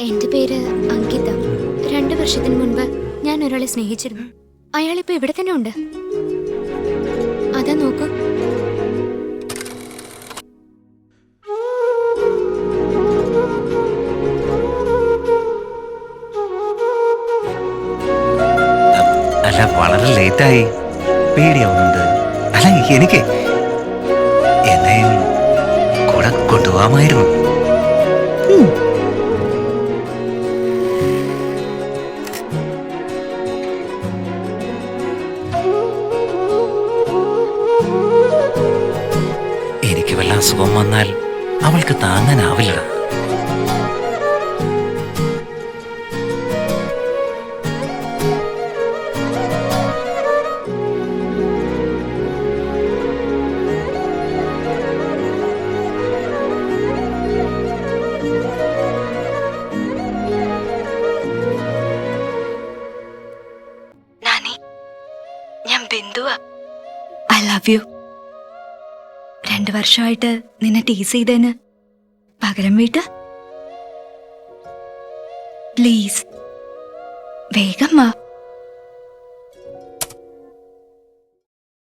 എന്റെ പേര് അങ്കിത. 2 വർഷത്തിന് മുൻപ് ഞാൻ ഒരാളെ സ്നേഹിച്ചിരുന്നു. അയാളിപ്പോ ഇവിടെ തന്നെ ഉണ്ട്. അതാ നോക്കൂ. അല്ല, വളരെ ലേറ്റായി. പേടിയാവുന്നുണ്ട്. അല്ല, എനിക്ക് എന്നെയും കൂടെ കൊണ്ടുപോകാമായിരുന്നു. എനിക്ക് വല്ല അസുഖം വന്നാൽ അവൾക്ക് താങ്ങാനാവില്ലടാ. ഞാൻ ബിന്ദുവാ. I love you. 2 വർഷമായിട്ട് നിന്നെ ടീസ് ചെയ്തേന് പകരം വീട്ട്. പ്ലീസ് വേഗം വാ.